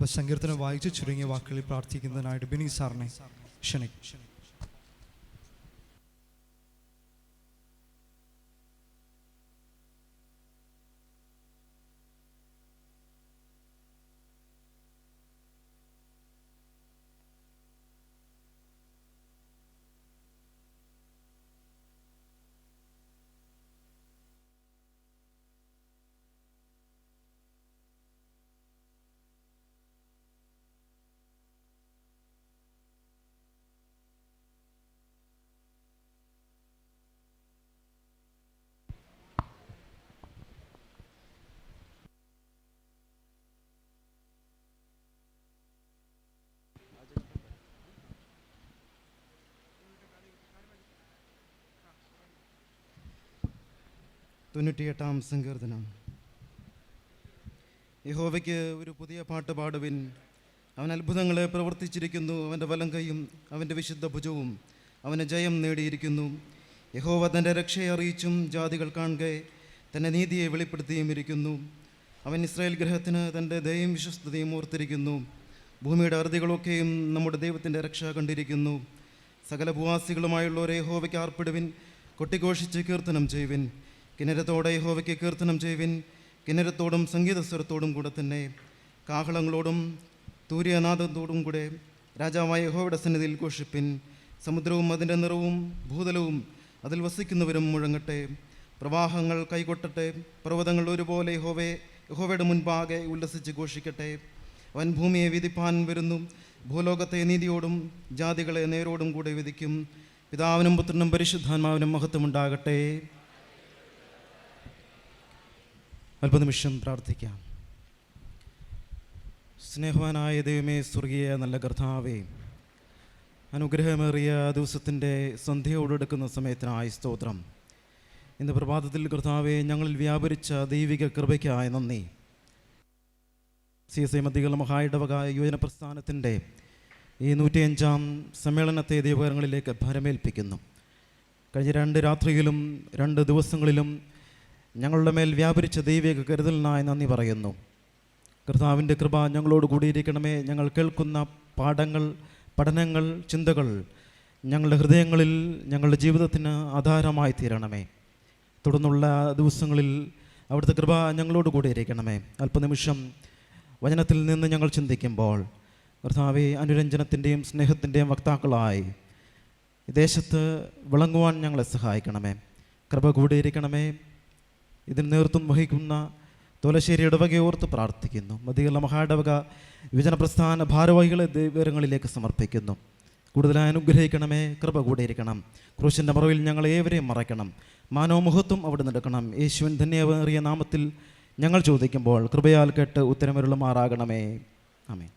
ഇപ്പോൾ സങ്കീർത്തനം വായിച്ച് ചുരുങ്ങിയ വാക്കുകളിൽ പ്രാർത്ഥിക്കുന്നതിനായിട്ട് ബിനി സാറിനെ ക്ഷണിക്കും. തൊണ്ണൂറ്റിയെട്ടാം സങ്കീർത്തനം. യഹോവയ്ക്ക് ഒരു പുതിയ പാട്ട് പാടുവിൻ. അവൻ അത്ഭുതങ്ങളെ പ്രവർത്തിച്ചിരിക്കുന്നു. അവൻ്റെ വലം കൈയും അവൻ്റെ വിശുദ്ധ ഭുജവും അവന് ജയം നേടിയിരിക്കുന്നു. യഹോവ തൻ്റെ രക്ഷയെ അറിയിച്ചും ജാതികൾ കാണുക തൻ്റെ നീതിയെ വെളിപ്പെടുത്തിയും ഇരിക്കുന്നു. അവൻ ഇസ്രായേൽ ഗൃഹത്തിന് തൻ്റെ ദയയും വിശ്വസ്തതയും ഓർത്തിരിക്കുന്നു. ഭൂമിയുടെ അറുതികളൊക്കെയും നമ്മുടെ ദൈവത്തിൻ്റെ രക്ഷ കണ്ടിരിക്കുന്നു. സകല ഭൂവാസികളുമായുള്ളവരെ യഹോവയ്ക്ക് ആർപ്പിടുവിൻ. കൊട്ടിഘോഷിച്ച് കീർത്തനം ചെയ്യുവിൻ. കിന്നരത്തോടെ യഹോവയ്ക്ക് കീർത്തനം ചെയ്യുവിൻ. കിന്നരത്തോടും സംഗീതസ്വരത്തോടും കൂടെ തന്നെ കാഹളങ്ങളോടും തൂര്യനാദത്തോടും കൂടെ രാജാവായ യഹോവയുടെ സന്നിധിയിൽ ഘോഷിപ്പിൻ. സമുദ്രവും അതിൻ്റെ നിറവും ഭൂതലവും അതിൽ വസിക്കുന്നവരും മുഴങ്ങട്ടെ. പ്രവാഹങ്ങൾ കൈകൊട്ടട്ടെ. പർവ്വതങ്ങൾ ഒരുപോലെ യഹോവയുടെ മുൻപാകെ ഉല്ലസിച്ച് ഘോഷിക്കട്ടെ. അവൻ ഭൂമിയെ വിധിപ്പാൻ വരുന്നു. ഭൂലോകത്തെ നീതിയോടും ജാതികളെ നേരോടും കൂടെ വിധിക്കും. പിതാവിനും പുത്രനും പരിശുദ്ധാത്മാവിനും മഹത്വമുണ്ടാകട്ടെ. അല്പനിമിഷം പ്രാർത്ഥിക്കാം. സ്നേഹവാനായ ദൈവമേ, സ്വർഗീയ നല്ല കർത്താവേ, അനുഗ്രഹമേറിയ ദിവസത്തിൻ്റെ സന്ധ്യയോടെടുക്കുന്ന സമയത്തിനായി സ്തോത്രം. ഇന്ന് പ്രഭാതത്തിൽ കർത്താവെ, ഞങ്ങളിൽ വ്യാപരിച്ച ദൈവിക കൃപയ്ക്കായി നന്ദി. CSI മധ്യകേരള മഹായിടവക യുവജന പ്രസ്ഥാനത്തിൻ്റെ ഈ 105-ാം സമ്മേളനത്തെ ദൈവകരങ്ങളിലേക്ക് ഭരമേൽപ്പിക്കുന്നു. കഴിഞ്ഞ 2 രാത്രിയിലും 2 ദിവസങ്ങളിലും ഞങ്ങളുടെ മേൽ വ്യാപരിച്ച ദൈവിക കരുതലിനായി നന്ദി പറയുന്നു. കർത്താവിൻ്റെ കൃപ ഞങ്ങളോട് കൂടിയിരിക്കണമേ. ഞങ്ങൾ കേൾക്കുന്ന പാഠങ്ങൾ, പഠനങ്ങൾ, ചിന്തകൾ ഞങ്ങളുടെ ഹൃദയങ്ങളിൽ, ഞങ്ങളുടെ ജീവിതത്തിന് ആധാരമായി തീരണമേ. തുടർന്നുള്ള ദിവസങ്ങളിൽ അവിടുത്തെ കൃപ ഞങ്ങളോട് കൂടിയിരിക്കണമേ. അല്പനിമിഷം വചനത്തിൽ നിന്ന് ഞങ്ങൾ ചിന്തിക്കുമ്പോൾ കർത്താവെ, അനുരഞ്ജനത്തിൻ്റെയും സ്നേഹത്തിൻ്റെയും വക്താക്കളായി ദേശത്ത് വിളങ്ങുവാൻ ഞങ്ങളെ സഹായിക്കണമേ. കൃപ കൂടിയിരിക്കണമേ. ഇതിന് നേതൃത്വം വഹിക്കുന്ന തോലശ്ശേരി ഇടവകയെ ഓർത്ത് പ്രാർത്ഥിക്കുന്നു. മധ്യകേരള മഹായിടവക യുവജന പ്രസ്ഥാന ഭാരവാഹികളെ ദൈവകരങ്ങളിലേക്ക് സമർപ്പിക്കുന്നു. കൂടുതലായി അനുഗ്രഹിക്കണമേ. കൃപ കൂടിയിരിക്കണം. ക്രൂശിൻ്റെ മറവിൽ ഞങ്ങൾ ഏവരെയും മറയ്ക്കണം. മാനവമുഖത്വം അവിടെ നടക്കണം. യേശുവിൻ ധന്യമേറിയ നാമത്തിൽ ഞങ്ങൾ ചോദിക്കുമ്പോൾ കൃപയാൽ കേട്ട് ഉത്തരമരുളുമാറാകണമേ. ആമേൻ.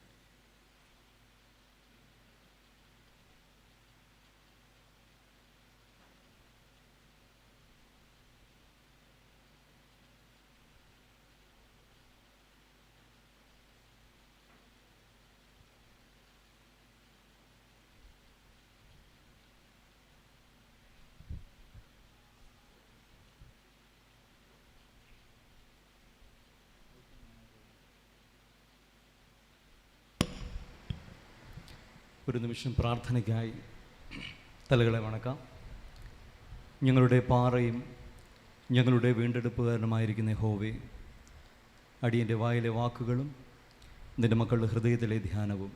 ഒരു നിമിഷം പ്രാർത്ഥനയ്ക്കായി തലകളെ വണക്കാം. ഞങ്ങളുടെ പാറയും ഞങ്ങളുടെ വീണ്ടെടുപ്പുകാരനുമായിരിക്കുന്ന യഹോവേ, അടിയൻ്റെ വായിലെ വാക്കുകളും നിൻ്റെ മക്കളുടെ ഹൃദയത്തിലെ ധ്യാനവും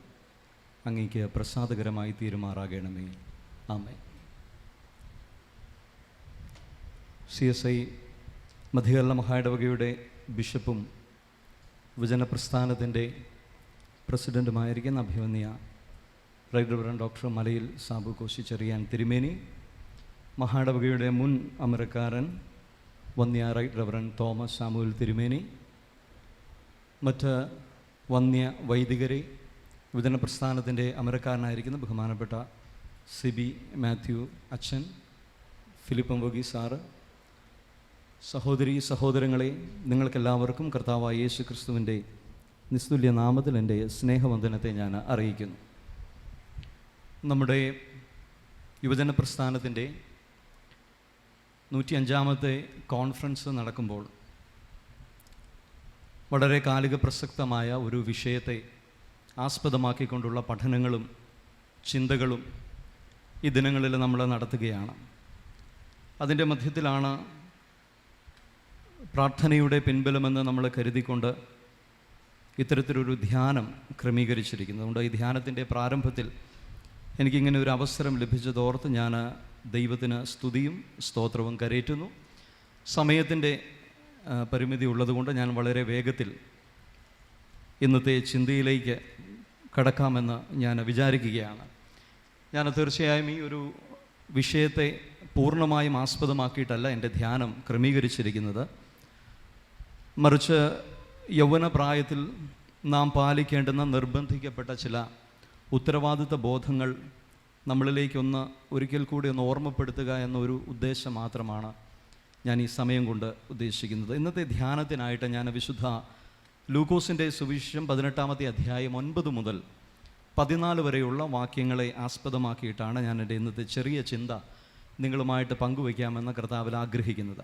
അങ്ങേക്ക് പ്രസാദകരമായി തീരുമാറാകണമേ. ആമേൻ. CSI മധ്യകേരള മഹായിടവകയുടെ ബിഷപ്പും യുവജനപ്രസ്ഥാനത്തിൻ്റെ പ്രസിഡൻറ്റുമായിരിക്കുന്ന അഭിവന്യ റൈറ്റ് റവറൻഡ് ഡോക്ടർ മലയിൽ സാബു കോശിച്ചെറിയാൻ തിരുമേനി, മഹായിടവകയുടെ മുൻ അമരക്കാരൻ വന്യ റൈറ്റ് റവറൻഡ് തോമസ് സാമുവൽ തിരുമേനി, മറ്റ് വന്യ വൈദികരെ, യുവജന പ്രസ്ഥാനത്തിൻ്റെ അമരക്കാരനായിരിക്കുന്ന ബഹുമാനപ്പെട്ട സിബി മാത്യു അച്ഛൻ, ഫിലിപ്പം വഗി സാറ്, സഹോദരീ സഹോദരങ്ങളെ, നിങ്ങൾക്കെല്ലാവർക്കും കർത്താവായ യേശു ക്രിസ്തുവിൻ്റെ നിസ്തുല്യ നാമത്തിൽ എൻ്റെ സ്നേഹവന്ദനത്തെ ഞാൻ അറിയിക്കുന്നു. നമ്മുടെ യുവജന പ്രസ്ഥാനത്തിൻ്റെ 105-ാമത്തെ കോൺഫറൻസ് നടക്കുമ്പോൾ വളരെ കാലിക പ്രസക്തമായ ഒരു വിഷയത്തെ ആസ്പദമാക്കിക്കൊണ്ടുള്ള പഠനങ്ങളും ചിന്തകളും ഈ ദിനങ്ങളിൽ നമ്മൾ നടത്തുകയാണ്. അതിൻ്റെ മധ്യത്തിലാണ് പ്രാർത്ഥനയുടെ പിൻബലമെന്ന് നമ്മൾ കരുതിക്കൊണ്ട് ഇത്തരത്തിലൊരു ധ്യാനം ക്രമീകരിച്ചിരിക്കുന്നത്. അതുകൊണ്ട് ഈ ധ്യാനത്തിൻ്റെ പ്രാരംഭത്തിൽ എനിക്കിങ്ങനെ ഒരു അവസരം ലഭിച്ചതോർത്ത് ഞാൻ ദൈവത്തിന് സ്തുതിയും സ്തോത്രവും കരേറ്റുന്നു. സമയത്തിൻ്റെ പരിമിതി ഉള്ളതുകൊണ്ട് ഞാൻ വളരെ വേഗത്തിൽ ഇന്നത്തെ ചിന്തയിലേക്ക് കടക്കാമെന്ന് ഞാൻ വിചാരിക്കുകയാണ്. ഞാൻ തീർച്ചയായും ഈ ഒരു വിഷയത്തെ പൂർണ്ണമായും ആസ്പദമാക്കിയിട്ടല്ല എൻ്റെ ധ്യാനം ക്രമീകരിച്ചിരിക്കുന്നത്. മറിച്ച് യൗവന പ്രായത്തിൽ നാം പാലിക്കേണ്ടുന്ന നിർബന്ധിക്കപ്പെട്ട ചില ഉത്തരവാദിത്ത ബോധങ്ങൾ നമ്മളിലേക്കൊന്ന് ഒരിക്കൽ കൂടി ഒന്ന് ഓർമ്മപ്പെടുത്തുക എന്നൊരു ഉദ്ദേശം മാത്രമാണ് ഞാൻ ഈ സമയം കൊണ്ട് ഉദ്ദേശിക്കുന്നത്. ഇന്നത്തെ ധ്യാനത്തിനായിട്ട് ഞാൻ വിശുദ്ധ ലൂക്കോസിൻ്റെ സുവിശേഷം 18-ാമത്തെ അധ്യായം 9 മുതൽ 14 വരെയുള്ള വാക്യങ്ങളെ ആസ്പദമാക്കിയിട്ടാണ് ഞാൻ എൻ്റെ ഇന്നത്തെ ചെറിയ ചിന്ത നിങ്ങളുമായിട്ട് പങ്കുവയ്ക്കാമെന്ന് കർത്താവിൽ ആഗ്രഹിക്കുന്നത്.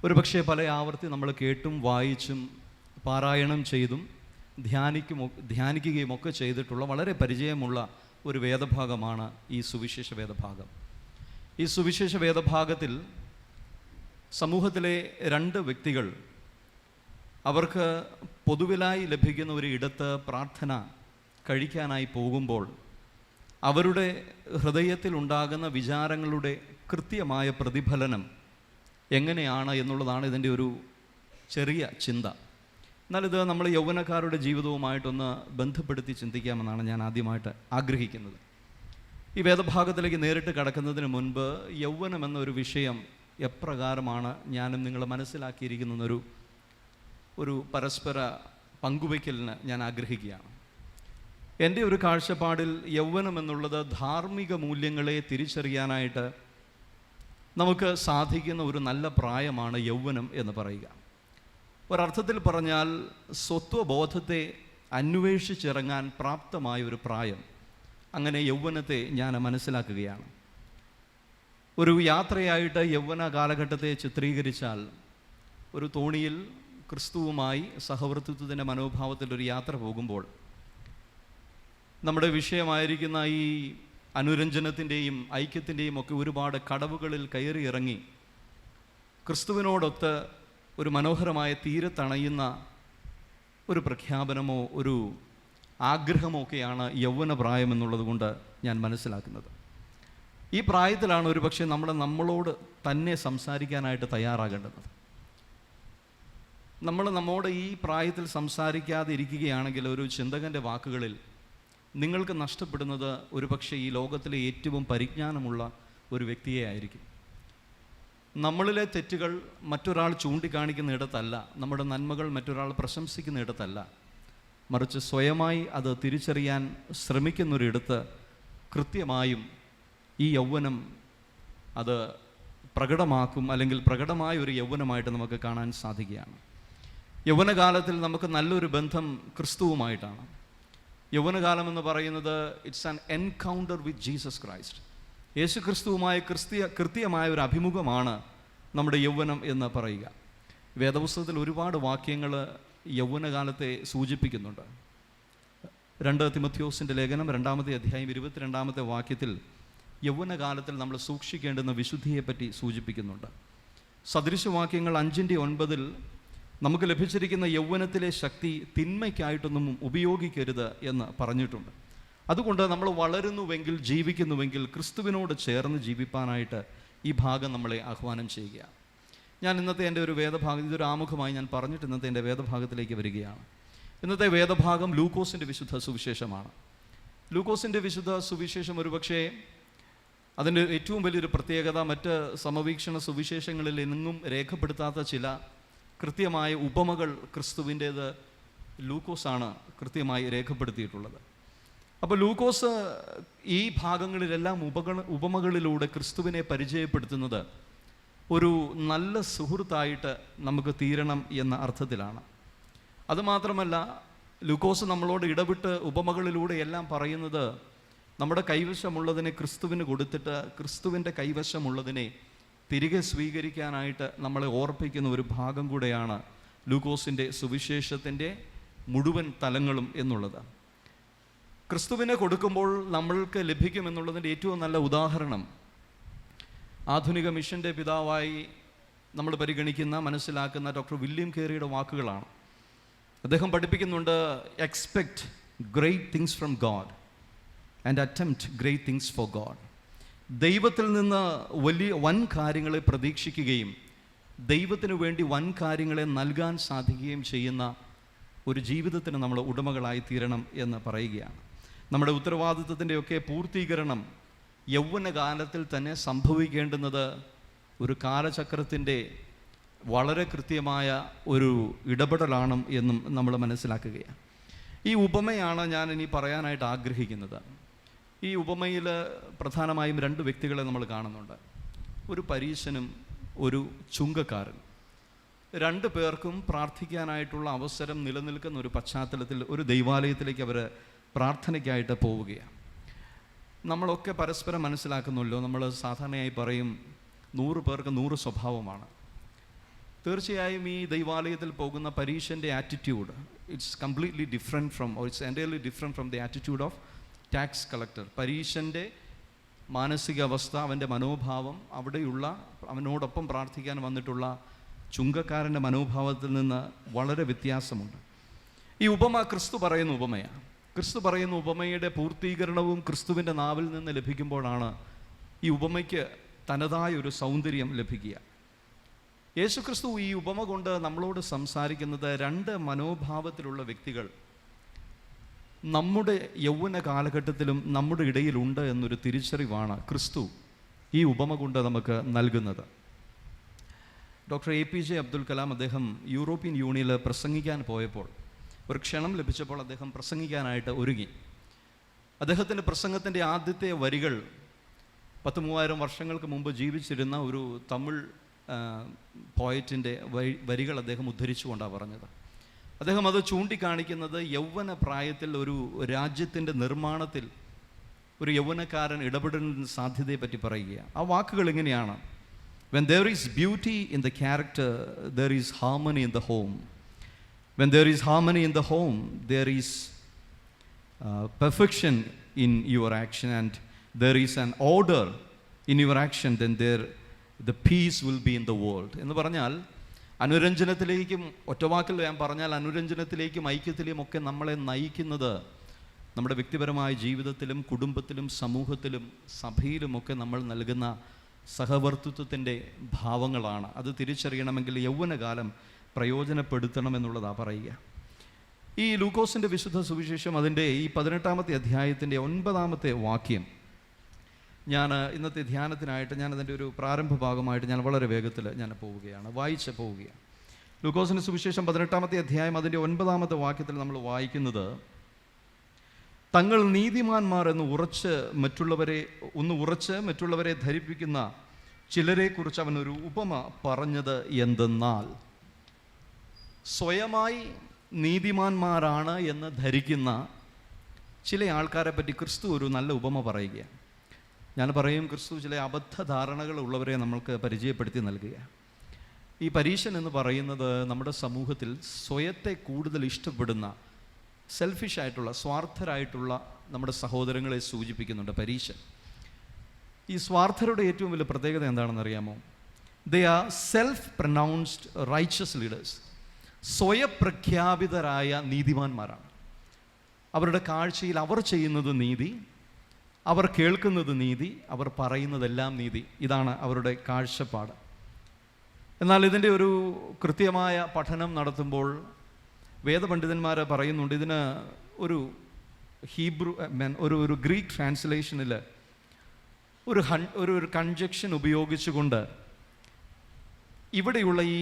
ഒരുപക്ഷെ പല ആവർത്തി നമ്മൾ കേട്ടും വായിച്ചും പാരായണം ചെയ്തും ധ്യാനിക്കുകയും ഒക്കെ ചെയ്തിട്ടുള്ള വളരെ പരിചയമുള്ള ഒരു വേദഭാഗമാണ് ഈ സുവിശേഷ വേദഭാഗം. ഈ സുവിശേഷ വേദഭാഗത്തിൽ സമൂഹത്തിലെ 2 വ്യക്തികൾ അവർക്ക് പൊതുവിലായി ലഭിക്കുന്ന ഒരു ഇടത്ത് പ്രാർത്ഥന കഴിക്കാനായി പോകുമ്പോൾ അവരുടെ ഹൃദയത്തിൽ ഉണ്ടാകുന്ന വിചാരങ്ങളുടെ കൃത്യമായ പ്രതിഫലനം എങ്ങനെയാണ് എന്നുള്ളതാണ് ഇതിൻ്റെ ഒരു ചെറിയ ചിന്ത. എന്നാൽ ഇത് നമ്മൾ യൗവനക്കാരുടെ ജീവിതവുമായിട്ടൊന്ന് ബന്ധപ്പെടുത്തി ചിന്തിക്കാമെന്നാണ് ഞാൻ ആദ്യമായിട്ട് ആഗ്രഹിക്കുന്നത്. ഈ വേദഭാഗത്തിലേക്ക് നേരിട്ട് കടക്കുന്നതിന് മുൻപ് യൗവനം എന്നൊരു വിഷയം എപ്രകാരമാണ് ഞാനും നിങ്ങൾ മനസ്സിലാക്കിയിരിക്കുന്നൊരു പരസ്പര പങ്കുവയ്ക്കലിന് ഞാൻ ആഗ്രഹിക്കുകയാണ്. എൻ്റെ ഒരു കാഴ്ചപ്പാടിൽ യൗവനം എന്നുള്ളത് ധാർമ്മിക മൂല്യങ്ങളെ തിരിച്ചറിയാനായിട്ട് നമുക്ക് സാധിക്കുന്ന ഒരു നല്ല പ്രായമാണ് യൗവനം എന്ന് പറയുക. ഒരർത്ഥത്തിൽ പറഞ്ഞാൽ സ്വത്വബോധത്തെ അന്വേഷിച്ചിറങ്ങാൻ പ്രാപ്തമായ ഒരു പ്രായം. അങ്ങനെ യൗവനത്തെ ഞാൻ മനസ്സിലാക്കുകയാണ്. ഒരു യാത്രയായിട്ട് യൗവന കാലഘട്ടത്തെ ചിത്രീകരിച്ചാൽ ഒരു തോണിയിൽ ക്രിസ്തുവുമായി സഹവർത്തിത്വത്തിൻ്റെ മനോഭാവത്തിലൊരു യാത്ര പോകുമ്പോൾ നമ്മുടെ വിഷയമായിരിക്കുന്ന ഈ അനുരഞ്ജനത്തിൻ്റെയും ഐക്യത്തിൻ്റെയും ഒക്കെ ഒരുപാട് കടവുകളിൽ കയറി ഇറങ്ങി ക്രിസ്തുവിനോടൊത്ത് ഒരു മനോഹരമായ തീരത്തണയുന്ന ഒരു പ്രഖ്യാപനമോ ഒരു ആഗ്രഹമോ ഒക്കെയാണ് യൗവന പ്രായം എന്നുള്ളത് കൊണ്ട് ഞാൻ മനസ്സിലാക്കുന്നത്. ഈ പ്രായത്തിലാണ് ഒരു പക്ഷേ നമ്മളോട് തന്നെ സംസാരിക്കാനായിട്ട് തയ്യാറാകേണ്ടത്. നമ്മോട് ഈ പ്രായത്തിൽ സംസാരിക്കാതെ ഇരിക്കുകയാണെങ്കിൽ ഒരു ചിന്തകൻ്റെ വാക്കുകളിൽ നിങ്ങൾക്ക് നഷ്ടപ്പെടുന്നത് ഒരുപക്ഷെ ഈ ലോകത്തിലെ ഏറ്റവും പരിജ്ഞാനമുള്ള ഒരു വ്യക്തിയെ ആയിരിക്കും. നമ്മളിലെ തെറ്റുകൾ മറ്റൊരാൾ ചൂണ്ടിക്കാണിക്കുന്ന ഇടത്തല്ല, നമ്മുടെ നന്മകൾ മറ്റൊരാൾ പ്രശംസിക്കുന്ന ഇടത്തല്ല, മറിച്ച് സ്വയമായി അത് തിരിച്ചറിയാൻ ശ്രമിക്കുന്നൊരിടത്ത് കൃത്യമായും ഈ യൗവനം അത് പ്രകടമാക്കും, അല്ലെങ്കിൽ പ്രകടമായ ഒരു യൗവനമായിട്ട് നമുക്ക് കാണാൻ സാധിക്കുകയാണ്. യൗവനകാലത്തിൽ നമുക്ക് നല്ലൊരു ബന്ധം ക്രിസ്തുവുമായിട്ടാണ്. യൗവനകാലം എന്ന് പറയുന്നത് it's an encounter with Jesus Christ. യേശു ക്രിസ്തുവുമായ കൃത്യമായ ഒരു അഭിമുഖമാണ് നമ്മുടെ യൗവനം എന്ന് പറയുക. വേദപുസ്തകത്തിൽ ഒരുപാട് വാക്യങ്ങൾ യൗവനകാലത്തെ സൂചിപ്പിക്കുന്നുണ്ട്. 2 തിമോഥെയോസിൻ്റെ ലേഖനം 2-ാമത്തെ അധ്യായം 22-ാമത്തെ വാക്യത്തിൽ യൗവനകാലത്തിൽ നമ്മൾ സൂക്ഷിക്കേണ്ടുന്ന വിശുദ്ധിയെപ്പറ്റി സൂചിപ്പിക്കുന്നുണ്ട്. സദൃശവാക്യങ്ങൾ 5:9 നമുക്ക് ലഭിച്ചിരിക്കുന്ന യൗവനത്തിലെ ശക്തി തിന്മയ്ക്കായിട്ടൊന്നും ഉപയോഗിക്കരുത് എന്ന് പറഞ്ഞിട്ടുണ്ട്. അതുകൊണ്ട് നമ്മൾ വളരുന്നുവെങ്കിൽ, ജീവിക്കുന്നുവെങ്കിൽ ക്രിസ്തുവിനോട് ചേർന്ന് ജീവിപ്പാനായിട്ട് ഈ ഭാഗം നമ്മളെ ആഹ്വാനം ചെയ്യുകയാണ്. ഞാൻ ഇന്നത്തെ എൻ്റെ ഒരു വേദഭാഗം, ഇതൊരു ആമുഖമായി ഞാൻ പറഞ്ഞിട്ട് ഇന്നത്തെ എൻ്റെ വേദഭാഗത്തിലേക്ക് വരികയാണ്. ഇന്നത്തെ വേദഭാഗം ലൂക്കോസിൻ്റെ വിശുദ്ധ സുവിശേഷമാണ്. ലൂക്കോസിൻ്റെ വിശുദ്ധ സുവിശേഷം ഒരുപക്ഷേ അതിൻ്റെ ഏറ്റവും വലിയൊരു പ്രത്യേകത മറ്റ് സമവീക്ഷണ സുവിശേഷങ്ങളിൽ എങ്ങും രേഖപ്പെടുത്താത്ത ചില കൃത്യമായ ഉപമകൾ ക്രിസ്തുവിൻ്റേത് ലൂക്കോസാണ് കൃത്യമായി രേഖപ്പെടുത്തിയിട്ടുള്ളത്. അപ്പോൾ ലൂക്കോസ് ഈ ഭാഗങ്ങളിലെല്ലാം ഉപമകളിലൂടെ ക്രിസ്തുവിനെ പരിചയപ്പെടുത്തുന്നത് ഒരു നല്ല സുഹൃത്തായിട്ട് നമുക്ക് തീരണം എന്ന അർത്ഥത്തിലാണ്. അതുമാത്രമല്ല, ലൂക്കോസ് നമ്മളോട് ഇടപെട്ട് ഉപമകളിലൂടെ എല്ലാം പറയുന്നത് നമ്മുടെ കൈവശമുള്ളതിനെ ക്രിസ്തുവിന് കൊടുത്തിട്ട് ക്രിസ്തുവിൻ്റെ കൈവശമുള്ളതിനെ തിരികെ സ്വീകരിക്കാനായിട്ട് നമ്മളെ ഓർപ്പിക്കുന്ന ഒരു ഭാഗം കൂടെയാണ് ലൂക്കോസിൻ്റെ സുവിശേഷത്തിൻ്റെ മുഴുവൻ തലങ്ങളും എന്നുള്ളത്. ക്രിസ്തുവിനെ കൊടുക്കുമ്പോൾ നമ്മൾക്ക് ലഭിക്കുമെന്നുള്ളതിൻ്റെ ഏറ്റവും നല്ല ഉദാഹരണം ആധുനിക മിഷൻ്റെ പിതാവായി നമ്മൾ പരിഗണിക്കുന്ന മനസ്സിലാക്കുന്ന ഡോക്ടർ വില്യം കേറിയുടെ വാക്കുകളാണ്. അദ്ദേഹം പഠിപ്പിക്കുന്നുണ്ട്, expect great things from God and attempt great things for God. ദൈവത്തിൽ നിന്ന് വൻ കാര്യങ്ങളെ പ്രതീക്ഷിക്കുകയും ദൈവത്തിന് വേണ്ടി വൻ കാര്യങ്ങളെ നൽകാൻ സാധിക്കുകയും ചെയ്യുന്ന ഒരു ജീവിതത്തിന് നമ്മൾ ഉടമകളായി തീരണം എന്ന് പറയുകയാണ്. നമ്മുടെ ഉത്തരവാദിത്വത്തിൻ്റെയൊക്കെ പൂർത്തീകരണം യൗവനകാലത്തിൽ തന്നെ സംഭവിക്കേണ്ടുന്നത് ഒരു കാലചക്രത്തിൻ്റെ വളരെ കൃത്യമായ ഒരു ഇടപെടലാണ് എന്നും നമ്മൾ മനസ്സിലാക്കുകയാണ്. ഈ ഉപമയാണ് ഞാൻ ഇനി പറയാനായിട്ട് ആഗ്രഹിക്കുന്നത്. ഈ ഉപമയിൽ പ്രധാനമായും 2 വ്യക്തികളെ നമ്മൾ കാണുന്നുണ്ട്, ഒരു പരീശനും ഒരു ചുങ്കക്കാരൻ. 2 പേർക്കും പ്രാർത്ഥിക്കാനായിട്ടുള്ള അവസരം നിലനിൽക്കുന്ന ഒരു പശ്ചാത്തലത്തിൽ ഒരു ദൈവാലയത്തിലേക്ക് അവർ പ്രാർത്ഥനയ്ക്കായിട്ട് പോവുകയാണ്. നമ്മളൊക്കെ പരസ്പരം മനസ്സിലാക്കുന്നുള്ളൂ. നമ്മൾ സാധാരണയായി പറയും 100 പേർക്ക് 100 സ്വഭാവമാണ്. തീർച്ചയായും ഈ ദൈവാലയത്തിൽ പോകുന്ന പരീശൻ്റെ attitude it's completely different from it's entirely different from the attitude of tax collector. പരീശൻ്റെ മാനസികാവസ്ഥ, അവൻ്റെ മനോഭാവം, അവിടെയുള്ള അവനോടൊപ്പം പ്രാർത്ഥിക്കാൻ വന്നിട്ടുള്ള ചുങ്കക്കാരൻ്റെ മനോഭാവത്തിൽ നിന്ന് വളരെ വ്യത്യാസമുണ്ട്. ഈ ഉപമ ക്രിസ്തു പറയുന്ന ഉപമയാണ്. ക്രിസ്തു പറയുന്ന ഉപമയുടെ പൂർത്തീകരണവും ക്രിസ്തുവിൻ്റെ നാവിൽ നിന്ന് ലഭിക്കുമ്പോഴാണ് ഈ ഉപമയ്ക്ക് തനതായ ഒരു സൗന്ദര്യം ലഭിക്കുക. യേശുക്രിസ്തു ഈ ഉപമ കൊണ്ട് നമ്മളോട് സംസാരിക്കുന്നത് 2 മനോഭാവത്തിലുള്ള വ്യക്തികൾ നമ്മുടെ യൗവന കാലഘട്ടത്തിലും നമ്മുടെ ഇടയിലുണ്ട് എന്നൊരു തിരിച്ചറിവാണ് ക്രിസ്തു ഈ ഉപമ കൊണ്ട് നമുക്ക് നൽകുന്നത്. ഡോക്ടർ APJ അബ്ദുൽ കലാം അദ്ദേഹം യൂറോപ്യൻ യൂണിയനിൽ പ്രസംഗിക്കാൻ പോയപ്പോൾ ഒരു ക്ഷണം ലഭിച്ചപ്പോൾ അദ്ദേഹം പ്രസംഗിക്കാനായിട്ട് ഒരുങ്ങി. അദ്ദേഹത്തിൻ്റെ പ്രസംഗത്തിൻ്റെ ആദ്യത്തെ വരികൾ 10,000 വർഷങ്ങൾക്ക് മുമ്പ് ജീവിച്ചിരുന്ന ഒരു തമിഴ് പോയറ്റിൻ്റെ വരികൾ അദ്ദേഹം ഉദ്ധരിച്ചുകൊണ്ടാണ് പറഞ്ഞത്. അദ്ദേഹം അത് ചൂണ്ടിക്കാണിക്കുന്നത് യൗവന പ്രായത്തിൽ ഒരു രാജ്യത്തിൻ്റെ നിർമ്മാണത്തിൽ ഒരു യൗവനക്കാരൻ ഇടപെടുന്ന സാധ്യതയെ പറ്റി പറയുകയാണ്. ആ വാക്കുകൾ ഇങ്ങനെയാണ്: When there is beauty in the character, there is harmony in the home. When there is harmony in the home, there is perfection in your action, and there is an order in your action, then the peace will be in the world. എന്ന് പറഞ്ഞാൽ അനുരഞ്ജനത്തിലേക്കും, ഒറ്റവാക്കിൽ ഞാൻ പറഞ്ഞാൽ അനുരഞ്ജനത്തിലേക്കും ഐക്യത്തിലേക്കും ഒക്കെ നമ്മളെ നയിക്കുന്നത് നമ്മുടെ വ്യക്തിപരമായ ജീവിതത്തിലും കുടുംബത്തിലും സമൂഹത്തിലും സഭയിലുമൊക്കെ നമ്മൾ നൽകുന്ന സഹവർത്തിത്വത്തിൻ്റെ ഭാവങ്ങളാണ്. അത് തിരിച്ചറിയണമെങ്കിൽ യൗവനകാലം പ്രയോജനപ്പെടുത്തണമെന്നുള്ളതാണ് പറയുക. ഈ ലൂക്കോസിൻ്റെ വിശുദ്ധ സുവിശേഷം അതിൻ്റെ ഈ 18-ാമത്തെ അധ്യായത്തിൻ്റെ 9-ാമത്തെ വാക്യം ഞാൻ ഇന്നത്തെ ധ്യാനത്തിനായിട്ട് ഞാനതിൻ്റെ ഒരു പ്രാരംഭ ഭാഗമായിട്ട് ഞാൻ വളരെ വേഗത്തിൽ ഞാൻ വായിച്ച് പോവുകയാണ്. ലൂക്കോസിൻ്റെ സുവിശേഷം 18-ാമത്തെ അധ്യായം അതിൻ്റെ 9-ാമത്തെ വാക്യത്തിൽ നമ്മൾ വായിക്കുന്നത്, തങ്ങൾ നീതിമാന്മാർ എന്ന് ഉറച്ച് മറ്റുള്ളവരെ ധരിപ്പിക്കുന്ന ചിലരെക്കുറിച്ച് അവനൊരു ഉപമ പറഞ്ഞത് എന്തെന്നാൽ, സ്വയമായി നീതിമാന്മാരാണ് എന്ന് ധരിക്കുന്ന ചില ആൾക്കാരെ പറ്റി ക്രിസ്തു ഒരു നല്ല ഉപമ പറയുകയാണ്. ഞാൻ പറയും, ക്രിസ്തു ചില അബദ്ധധാരണകൾ ഉള്ളവരെ നമ്മൾക്ക് പരിചയപ്പെടുത്തി നൽകുക. ഈ പരീശൻ എന്ന് പറയുന്നത് നമ്മുടെ സമൂഹത്തിൽ സ്വയത്തെ കൂടുതൽ ഇഷ്ടപ്പെടുന്ന സെൽഫിഷായിട്ടുള്ള, സ്വാർത്ഥരായിട്ടുള്ള നമ്മുടെ സഹോദരങ്ങളെ സൂചിപ്പിക്കുന്നുണ്ട് പരീശൻ. ഈ സ്വാർത്ഥരുടെ ഏറ്റവും വലിയ പ്രത്യേകത എന്താണെന്ന് അറിയാമോ? They are self pronounced righteous leaders. സ്വയപ്രഖ്യാപിതരായ നീതിമാന്മാരാണ്. അവരുടെ കാഴ്ചയിൽ അവർ ചെയ്യുന്നത് നീതി, അവർ കേൾക്കുന്നത് നീതി, അവർ പറയുന്നതെല്ലാം നീതി. ഇതാണ് അവരുടെ കാഴ്ചപ്പാട്. എന്നാൽ ഇതിൻ്റെ ഒരു കൃത്യമായ പഠനം നടത്തുമ്പോൾ വേദപണ്ഡിതന്മാർ പറയുന്നുണ്ട്, ഇതിന് ഒരു ഗ്രീക്ക് ട്രാൻസ്ലേഷനിൽ ഒരു കൺജക്ഷൻ ഉപയോഗിച്ചുകൊണ്ട് ഇവിടെയുള്ള ഈ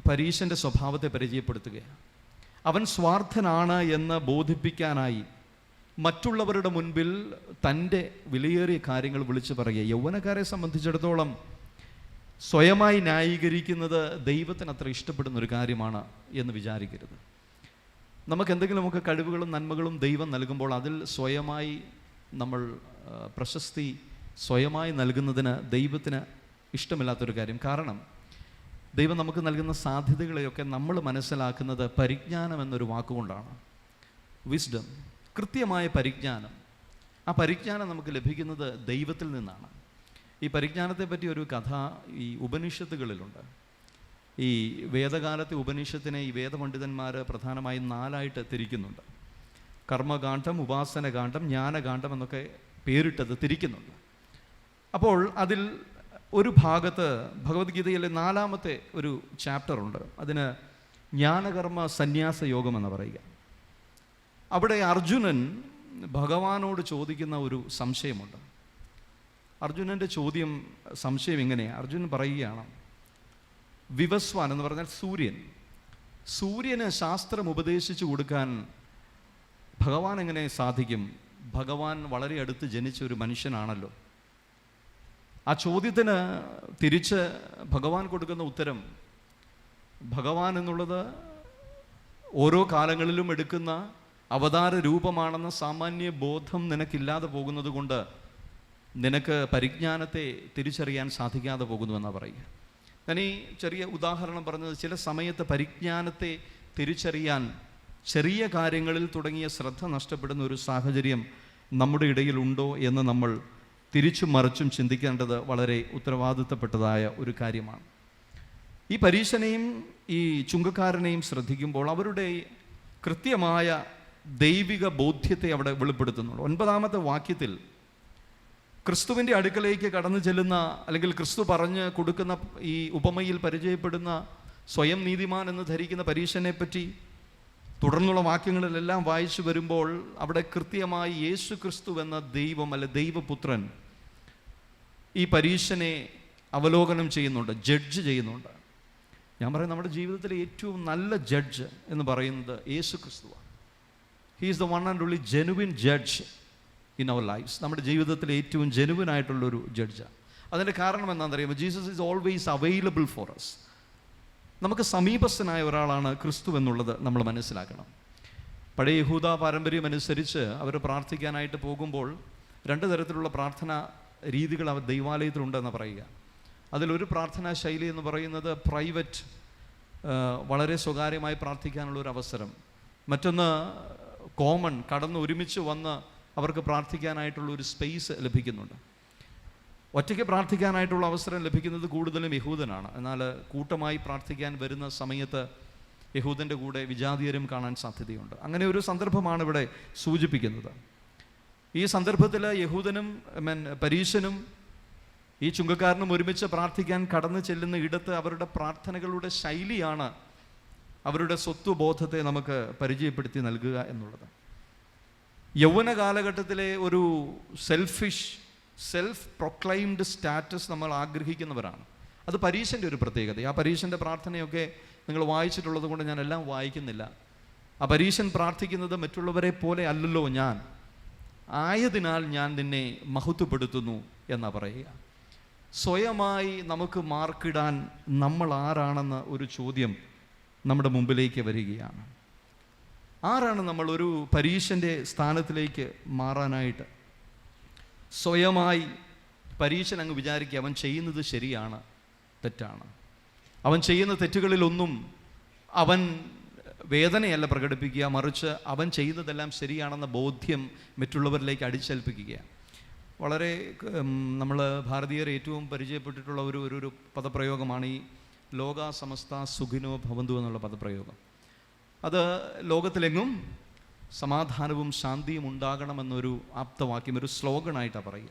പരീശൻ്റെ സ്വഭാവത്തെ പരിചയപ്പെടുത്തുകയാണ്. അവൻ സ്വാർത്ഥനാണ് എന്ന് ബോധിപ്പിക്കാനായി മറ്റുള്ളവരുടെ മുൻപിൽ തൻ്റെ വിലയേറിയ കാര്യങ്ങൾ വിളിച്ചു പറയുക. യൗവനക്കാരെ സംബന്ധിച്ചിടത്തോളം സ്വയമായി ന്യായീകരിക്കുന്നത് ദൈവത്തിന് അത്ര ഇഷ്ടപ്പെടുന്ന ഒരു കാര്യമാണ് എന്ന് വിചാരിക്കരുത്. നമുക്ക് എന്തെങ്കിലുമൊക്കെ കഴിവുകളും നന്മകളും ദൈവം നൽകുമ്പോൾ അതിൽ സ്വയമായി നമ്മൾ പ്രശസ്തി സ്വയമായി നൽകുന്നതിന് ദൈവത്തിന് ഇഷ്ടമില്ലാത്തൊരു കാര്യം. കാരണം ദൈവം നമുക്ക് നൽകുന്ന സാധ്യതകളെയൊക്കെ നമ്മൾ മനസ്സിലാക്കുന്നത് പരിജ്ഞാനം എന്നൊരു വാക്കുകൊണ്ടാണ്. വിസ്ഡം, കൃത്യമായ പരിജ്ഞാനം. ആ പരിജ്ഞാനം നമുക്ക് ലഭിക്കുന്നത് ദൈവത്തിൽ നിന്നാണ്. ഈ പരിജ്ഞാനത്തെ പറ്റി ഒരു കഥ ഈ ഉപനിഷത്തുകളിലുണ്ട്. ഈ വേദകാലത്തെ ഉപനിഷത്തിനെ ഈ വേദപണ്ഡിതന്മാർ പ്രധാനമായും 4ആയിട്ട് തിരിക്കുന്നുണ്ട്. കർമ്മകാന്ഡം, ഉപാസനകാന്ഡം, ജ്ഞാനകാന്ഡം എന്നൊക്കെ പേരിട്ടത് തിരിക്കുന്നുണ്ട്. അപ്പോൾ അതിൽ ഒരു ഭാഗത്ത് ഭഗവത്ഗീതയിലെ 4ാമത്തെ ഒരു ചാപ്റ്ററുണ്ട്. അതിന് ജ്ഞാനകർമ്മ സന്യാസ യോഗം എന്ന് പറയുക. അവിടെ അർജുനൻ ഭഗവാനോട് ചോദിക്കുന്ന ഒരു സംശയമുണ്ട്. അർജുനൻ്റെ സംശയം ഇങ്ങനെയാണ്. അർജുനൻ പറയുകയാണ്, വിവസ്വാൻ എന്ന് പറഞ്ഞാൽ സൂര്യന് ശാസ്ത്രം ഉപദേശിച്ചു കൊടുക്കാൻ ഭഗവാൻ എങ്ങനെ സാധിക്കും? ഭഗവാൻ വളരെ അടുത്ത് ജനിച്ച ഒരു മനുഷ്യനാണല്ലോ. ആ ചോദ്യത്തിന് തിരിച്ച് ഭഗവാൻ കൊടുക്കുന്ന ഉത്തരം, ഭഗവാൻ എന്നുള്ളത് ഓരോ കാലങ്ങളിലും എടുക്കുന്ന അവതാര രൂപമാണെന്ന സാമാന്യ ബോധം നിനക്കില്ലാതെ പോകുന്നത് കൊണ്ട് നിനക്ക് പരിജ്ഞാനത്തെ തിരിച്ചറിയാൻ സാധിക്കാതെ പോകുന്നുവെന്നാണ് പറയുക. ഞാൻ ഈ ചെറിയ ഉദാഹരണം പറഞ്ഞത്, ചില സമയത്ത് പരിജ്ഞാനത്തെ തിരിച്ചറിയാൻ ചെറിയ കാര്യങ്ങളിൽ തുടങ്ങിയ ശ്രദ്ധ നഷ്ടപ്പെടുന്ന ഒരു സാഹചര്യം നമ്മുടെ ഇടയിലുണ്ടോ എന്ന് നമ്മൾ തിരിച്ചും മറിച്ചും ചിന്തിക്കേണ്ടത് വളരെ ഉത്തരവാദിത്തപ്പെട്ടതായ ഒരു കാര്യമാണ്. ഈ പരീശനെയും ഈ ചുങ്കക്കാരനെയും ശ്രദ്ധിക്കുമ്പോൾ അവരുടെ കൃത്യമായ ദൈവിക ബോധ്യത്തെ അവിടെ വെളിപ്പെടുത്തുന്നുള്ളൂ. 9ാമത്തെ വാക്യത്തിൽ ക്രിസ്തുവിൻ്റെ അടുക്കലേക്ക് കടന്നു ചെല്ലുന്ന, അല്ലെങ്കിൽ ക്രിസ്തു പറഞ്ഞ് കൊടുക്കുന്ന ഈ ഉപമയിൽ പരിചയപ്പെടുന്ന സ്വയം നീതിമാൻ എന്ന് ധരിക്കുന്ന പരീശനെ പറ്റി തുടർന്നുള്ള വാക്യങ്ങളിലെല്ലാം വായിച്ചു വരുമ്പോൾ അവിടെ കൃത്യമായി യേശു ക്രിസ്തു എന്ന ദൈവം, അല്ലെ ദൈവപുത്രൻ, ഈ പരീശനെ അവലോകനം ചെയ്യുന്നുണ്ട്, ജഡ്ജ് ചെയ്യുന്നുണ്ട്. ഞാൻ പറയും, നമ്മുടെ ജീവിതത്തിലെ ഏറ്റവും നല്ല ജഡ്ജ് എന്ന് പറയുന്നത് യേശു ക്രിസ്തുവാണ്. He is the one and only genuine judge in our lifes. നമ്മുടെ ജീവിതത്തിലെ ഏറ്റവും ജെനുവിൻ ആയിട്ടുള്ളൊരു ജഡ്ജാണ്. അതിൻ്റെ കാരണം എന്താണെന്ന് അറിയുമ്പോൾ, Jesus is always available for us. നമുക്ക് സമീപസ്ഥനായ ഒരാളാണ് ക്രിസ്തു എന്നുള്ളത് നമ്മൾ മനസ്സിലാക്കണം. പഴയ യഹൂദ പാരമ്പര്യം അനുസരിച്ച് അവർ പ്രാർത്ഥിക്കാനായിട്ട് പോകുമ്പോൾ 2 തരത്തിലുള്ള പ്രാർത്ഥനാ രീതികൾ അവർ ദൈവാലയത്തിലുണ്ടെന്ന് പറയുക. അതിലൊരു പ്രാർത്ഥനാ ശൈലി എന്ന് പറയുന്നത് പ്രൈവറ്റ്, വളരെ സ്വകാര്യമായി പ്രാർത്ഥിക്കാനുള്ള ഒരു അവസരം. മറ്റൊന്ന് കോമൺ, കടന്ന് ഒരുമിച്ച് വന്ന് അവർക്ക് പ്രാർത്ഥിക്കാനായിട്ടുള്ള ഒരു സ്പേസ് ലഭിക്കുന്നുണ്ട്. ഒറ്റയ്ക്ക് പ്രാർത്ഥിക്കാനായിട്ടുള്ള അവസരം ലഭിക്കുന്നത് കൂടുതലും യഹൂദനാണ്. എന്നാൽ കൂട്ടമായി പ്രാർത്ഥിക്കാൻ വരുന്ന സമയത്ത് യഹൂദൻ്റെ കൂടെ വിജാതീയരും കാണാൻ സാധ്യതയുണ്ട്. അങ്ങനെ ഒരു സന്ദർഭമാണ് ഇവിടെ സൂചിപ്പിക്കുന്നത്. ഈ സന്ദർഭത്തിൽ യഹൂദനും പരീശനും ഈ ചുങ്കക്കാരനും ഒരുമിച്ച് പ്രാർത്ഥിക്കാൻ കടന്നു ചെല്ലുന്ന ഇടത്ത് അവരുടെ പ്രാർത്ഥനകളുടെ ശൈലിയാണ് അവരുടെ സ്വത്വബോധത്തെ നമുക്ക് പരിചയപ്പെടുത്തി നൽകുക എന്നുള്ളത്. യൗവന കാലഘട്ടത്തിലെ ഒരു സെൽഫ് പ്രൊക്ലൈംഡ് സ്റ്റാറ്റസ് നമ്മൾ ആഗ്രഹിക്കുന്നവരാണ്. അത് പരീശൻ്റെ ഒരു പ്രത്യേകത. ആ പരീശൻ്റെ പ്രാർത്ഥനയൊക്കെ നിങ്ങൾ വായിച്ചിട്ടുള്ളത് കൊണ്ട് ഞാൻ എല്ലാം വായിക്കുന്നില്ല. ആ പരീശൻ പ്രാർത്ഥിക്കുന്നത്, മറ്റുള്ളവരെ പോലെ അല്ലല്ലോ ഞാൻ, ആയതിനാൽ ഞാൻ നിന്നെ മഹത്വപ്പെടുത്തുന്നു എന്നാ പറയുക. സ്വയമായി നമുക്ക് മാർക്കിടാൻ നമ്മൾ ആരാണെന്ന ഒരു ചോദ്യം നമ്മുടെ മുമ്പിലേക്ക് വരികയാണ്. ആരാണ് നമ്മൾ ഒരു പരീശൻ്റെ സ്ഥാനത്തിലേക്ക് മാറാനായിട്ട്? സ്വയമായി പരീശൻ അങ്ങ് വിചാരിക്കുക, അവൻ ചെയ്യുന്നത് ശരിയാണ്, തെറ്റാണ്. അവൻ ചെയ്യുന്ന തെറ്റുകളിലൊന്നും അവൻ വേദനയല്ല പ്രകടിപ്പിക്കുക, മറിച്ച് അവൻ ചെയ്യുന്നതെല്ലാം ശരിയാണെന്ന ബോധ്യം മറ്റുള്ളവരിലേക്ക് അടിച്ചേൽപ്പിക്കുക. വളരെ നമ്മൾ ഭാരതീയർ ഏറ്റവും പരിചയപ്പെട്ടിട്ടുള്ള ഒരു പദപ്രയോഗമാണ് ഈ ലോക സമസ്ത സുഖിനോ ഭവന്തു എന്നുള്ള പദപ്രയോഗം. അത് ലോകത്തിലെങ്ങും സമാധാനവും ശാന്തിയും ഉണ്ടാകണമെന്നൊരു ആപ്തവാക്യം, ഒരു സ്ലോഗനായിട്ടാണ് പറയുക.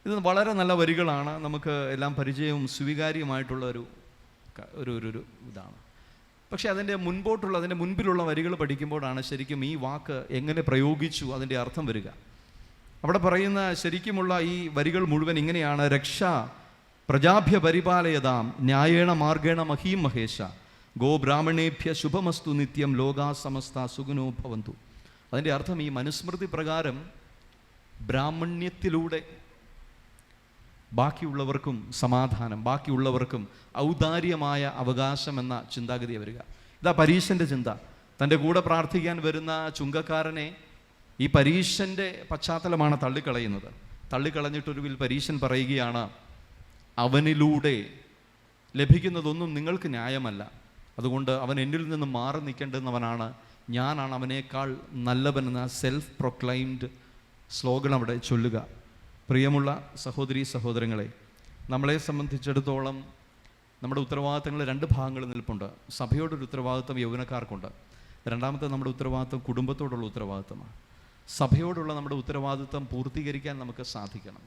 ഇത് വളരെ നല്ല വരികളാണ്, നമുക്ക് എല്ലാം പരിചയവും സ്വീകാര്യമായിട്ടുള്ള ഒരു ഇതാണ്. പക്ഷേ അതിൻ്റെ മുൻപിലുള്ള വരികൾ പഠിക്കുമ്പോഴാണ് ശരിക്കും ഈ വാക്ക് എങ്ങനെ പ്രയോഗിച്ചു അതിൻ്റെ അർത്ഥം വരിക. അവിടെ പറയുന്ന ശരിക്കുമുള്ള ഈ വരികൾ മുഴുവൻ ഇങ്ങനെയാണ്: രക്ഷ പ്രജാഭ്യ പരിപാലയതാം ന്യായേണ മാർഗേണ മഹീം മഹേശ ഗോ ബ്രാഹ്മണേഭ്യ ശുഭമസ്തു നിത്യം ലോകാ സമസ്ത സുഖിനോ ഭവന്തു. അതിൻ്റെ അർത്ഥം, ഈ മനുസ്മൃതി പ്രകാരം ബ്രാഹ്മണ്യത്തിലൂടെ ബാക്കിയുള്ളവർക്കും സമാധാനം, ബാക്കിയുള്ളവർക്കും ഔദാര്യമായ അവകാശം എന്ന ചിന്താഗതി വരിക. ഇതാ പരീശൻ്റെ ചിന്ത. തൻ്റെ കൂടെ പ്രാർത്ഥിക്കാൻ വരുന്ന ചുങ്കക്കാരനെ ഈ പരീശൻ്റെ പശ്ചാത്തലമാണ് തള്ളിക്കളയുന്നത്. തള്ളിക്കളഞ്ഞിട്ടൊരുവിൽ പരീശൻ പറയുകയാണ്, അവനിലൂടെ ലഭിക്കുന്നതൊന്നും നിങ്ങൾക്ക് ന്യായമല്ല, അതുകൊണ്ട് അവൻ എന്നിൽ നിന്ന് മാറി നിൽക്കേണ്ടുന്നവനാണ് ഞാനാണ് അവനേക്കാൾ നല്ലവനെന്ന സെൽഫ് പ്രൊക്ലൈംഡ് സ്ലോഗൻ അവിടെ ചൊല്ലുക. പ്രിയമുള്ള സഹോദരീ സഹോദരങ്ങളെ, നമ്മളെ സംബന്ധിച്ചിടത്തോളം നമ്മുടെ ഉത്തരവാദിത്തങ്ങൾ രണ്ട് ഭാഗങ്ങളിൽ നിൽപ്പുണ്ട്. സഭയോടൊരു ഉത്തരവാദിത്വം യൗവനക്കാർക്കുണ്ട്. രണ്ടാമത്തെ നമ്മുടെ ഉത്തരവാദിത്വം കുടുംബത്തോടുള്ള ഉത്തരവാദിത്വമാണ്. സഭയോടുള്ള നമ്മുടെ ഉത്തരവാദിത്വം പൂർത്തീകരിക്കാൻ നമുക്ക് സാധിക്കണം.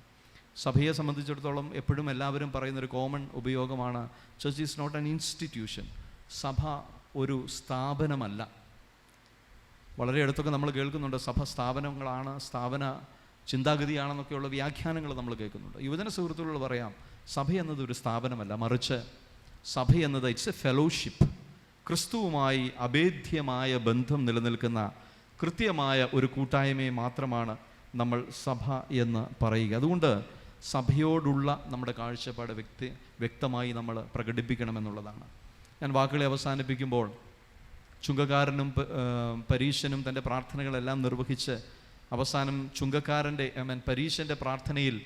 സഭയെ സംബന്ധിച്ചിടത്തോളം എപ്പോഴും എല്ലാവരും പറയുന്നൊരു കോമൺ ഉപയോഗമാണ്, church is not an institution. സഭ ഒരു സ്ഥാപനമല്ല. വളരെ അടുത്തൊക്കെ നമ്മൾ കേൾക്കുന്നുണ്ട് സഭ സ്ഥാപനങ്ങളാണ്, സ്ഥാപന ചിന്താഗതിയാണെന്നൊക്കെയുള്ള വ്യാഖ്യാനങ്ങൾ നമ്മൾ കേൾക്കുന്നുണ്ട്. യുവജന സുഹൃത്തുക്കൾ പറയാം, സഭ എന്നത് ഒരു സ്ഥാപനമല്ല, മറിച്ച് സഭ എന്നത് ഇറ്റ്സ് എ ഫെലോഷിപ്പ്. ക്രിസ്തുവുമായി അഭേദ്യമായ ബന്ധം നിലനിൽക്കുന്ന കൃത്യമായ ഒരു കൂട്ടായ്മയെ മാത്രമാണ് നമ്മൾ സഭ എന്ന് പറയുക. അതുകൊണ്ട് സഭയോടുള്ള നമ്മുടെ കാഴ്ചപ്പാട് വ്യക്തമായി നമ്മൾ പ്രകടിപ്പിക്കണമെന്നുള്ളതാണ്. ഞാൻ വാക്കുകളെ അവസാനിപ്പിക്കുമ്പോൾ, ചുങ്കക്കാരനും പരീശനും തൻ്റെ പ്രാർത്ഥനകളെല്ലാം നിർവഹിച്ച് അവസാനം ചുങ്കക്കാരൻ്റെ പരീശൻ്റെ പ്രാർത്ഥനയിൽ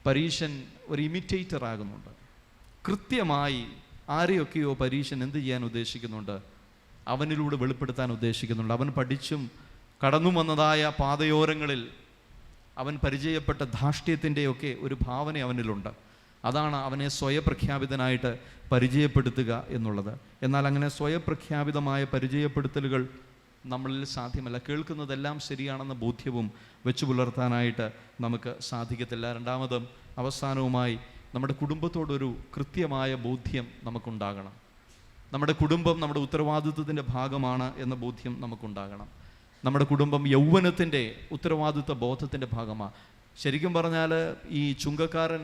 പരീശൻ ഒരു ഇമിറ്റേറ്റർ ആകുന്നുണ്ട്. കൃത്യമായി ആരെയൊക്കെയോ പരീശൻ എന്ത് ചെയ്യാൻ ഉദ്ദേശിക്കുന്നുണ്ട്? അവനിലൂടെ വെളിപ്പെടുത്താൻ ഉദ്ദേശിക്കുന്നുണ്ട്. അവൻ പഠിച്ചും കടന്നു വന്നതായ പാതയോരങ്ങളിൽ അവൻ പരിചയപ്പെട്ട ധാർഷ്ട്യത്തിൻ്റെയൊക്കെ ഒരു ഭാവന അവനിലുണ്ട്. അതാണ് അവനെ സ്വയപ്രഖ്യാപിതനായിട്ട് പരിചയപ്പെടുത്തുക എന്നുള്ളത്. എന്നാൽ അങ്ങനെ സ്വയപ്രഖ്യാപിതമായ പരിചയപ്പെടുത്തലുകൾ നമ്മളിൽ സാധ്യമല്ല. കേൾക്കുന്നതെല്ലാം ശരിയാണെന്ന ബോധ്യവും വെച്ചു പുലർത്താനായിട്ട് നമുക്ക് സാധിക്കത്തില്ല. രണ്ടാമതും അവസാനവുമായി നമ്മുടെ കുടുംബത്തോടൊരു കൃത്യമായ ബോധ്യം നമുക്കുണ്ടാകണം. നമ്മുടെ കുടുംബം നമ്മുടെ ഉത്തരവാദിത്വത്തിൻ്റെ ഭാഗമാണ് എന്ന ബോധ്യം നമുക്കുണ്ടാകണം. നമ്മുടെ കുടുംബം യൗവനത്തിൻ്റെ ഉത്തരവാദിത്വ ബോധത്തിൻ്റെ ഭാഗമാണ്. ശരിക്കും പറഞ്ഞാൽ ഈ ചുങ്കക്കാരൻ